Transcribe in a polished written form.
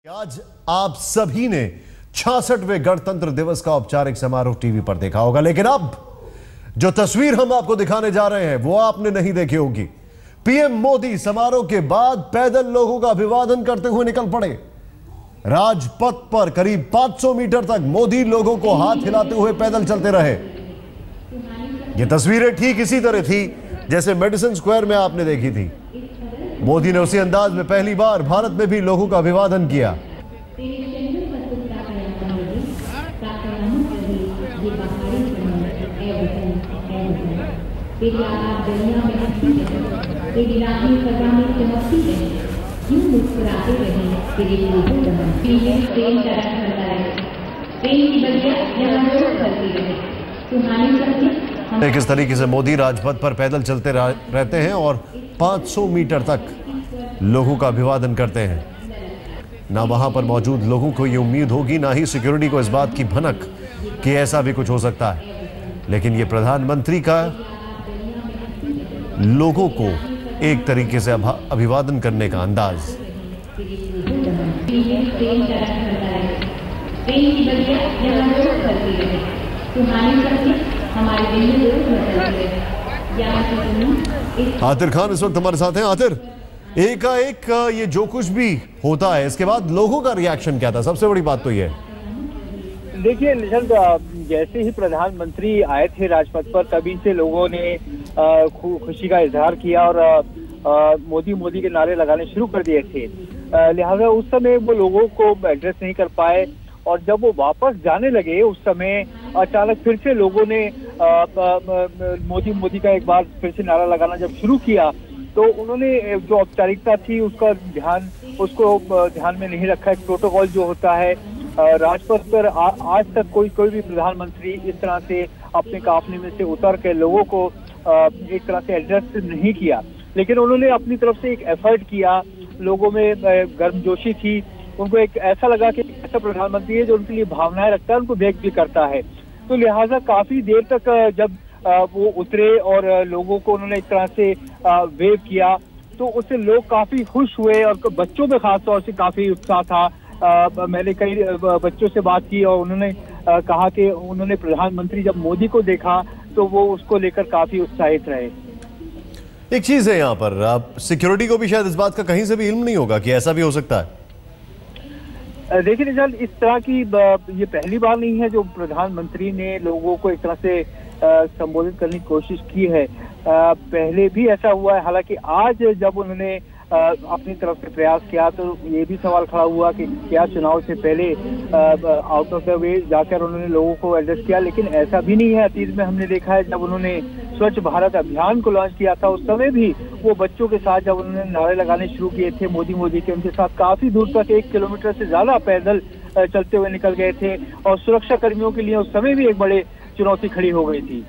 आज आप सभी ने 66वें गणतंत्र दिवस का औपचारिक समारोह टीवी पर देखा होगा, लेकिन अब जो तस्वीर हम आपको दिखाने जा रहे हैं वो आपने नहीं देखी होगी। पीएम मोदी समारोह के बाद पैदल लोगों का अभिवादन करते हुए निकल पड़े। राजपथ पर करीब 500 मीटर तक मोदी लोगों को हाथ हिलाते हुए पैदल चलते रहे। ये तस्वीरें ठीक इसी तरह थी जैसे मेडिसिन स्क्वायर में आपने देखी थी। मोदी ने उसी अंदाज में पहली बार भारत में भी लोगों का अभिवादन किया। किस तरीके से मोदी राजपथ पर पैदल चलते रहते हैं और 500 मीटर तक लोगों का अभिवादन करते हैं। ना वहां पर मौजूद लोगों को यह उम्मीद होगी, ना ही सिक्योरिटी को इस बात की भनक कि ऐसा भी कुछ हो सकता है, लेकिन यह प्रधानमंत्री का लोगों को एक तरीके से अभिवादन करने का अंदाज। आतिर खान इस वक्त हमारे साथ हैं। आतिर, एकाएक ये जो कुछ भी होता है इसके बाद लोगों का रिएक्शन क्या था? सबसे बड़ी बात तो ये है। देखिए निशंत, जैसे ही प्रधानमंत्री आए थे राजपथ पर तभी से लोगों ने खुशी का इजहार किया और मोदी मोदी के नारे लगाने शुरू कर दिए थे। लिहाजा उस समय वो लोगों को एड्रेस नहीं कर पाए और जब वो वापस जाने लगे उस समय अचानक फिर से लोगों ने मोदी मोदी का एक बार फिर से नारा लगाना जब शुरू किया तो उन्होंने जो औपचारिकता थी उसको ध्यान में नहीं रखा। एक प्रोटोकॉल जो होता है राजपथ पर आज तक कोई भी प्रधानमंत्री इस तरह से अपने काफले में से उतर के लोगों को एक तरह से एड्रेस नहीं किया, लेकिन उन्होंने अपनी तरफ से एक एफर्ट किया। लोगों में गर्मजोशी थी, उनको एक ऐसा लगा कि ऐसा प्रधानमंत्री है जो उनके लिए भावनाएं रखता है, उनको देख भी करता है। तो लिहाजा काफी देर तक जब वो उतरे और लोगों को उन्होंने एक तरह से वेव किया तो उससे लोग काफी खुश हुए और बच्चों में खास तौर से काफी उत्साह था। मैंने कई बच्चों से बात की और उन्होंने कहा कि उन्होंने प्रधानमंत्री जब मोदी को देखा तो वो उसको लेकर काफी उत्साहित रहे। एक चीज है यहाँ पर, आप सिक्योरिटी को भी शायद इस बात का कहीं से भी इल्म नहीं होगा कि ऐसा भी हो सकता है। देखिए निशान, इस तरह की ये पहली बार नहीं है जो प्रधानमंत्री ने लोगों को एक तरह से संबोधित करने की कोशिश की है। पहले भी ऐसा हुआ है। हालांकि आज जब उन्होंने अपनी तरफ से प्रयास किया तो ये भी सवाल खड़ा हुआ कि क्या चुनाव से पहले आउट ऑफ द वे जाकर उन्होंने लोगों को एड्रेस किया, लेकिन ऐसा भी नहीं है। अतीत में हमने देखा है जब उन्होंने स्वच्छ भारत अभियान को लॉन्च किया था उस समय भी वो बच्चों के साथ जब उन्होंने नारे लगाने शुरू किए थे मोदी मोदी के, उनके साथ काफी दूर तक 1 किलोमीटर से ज्यादा पैदल चलते हुए निकल गए थे और सुरक्षा कर्मियों के लिए उस समय भी एक बड़े चुनौती खड़ी हो गई थी।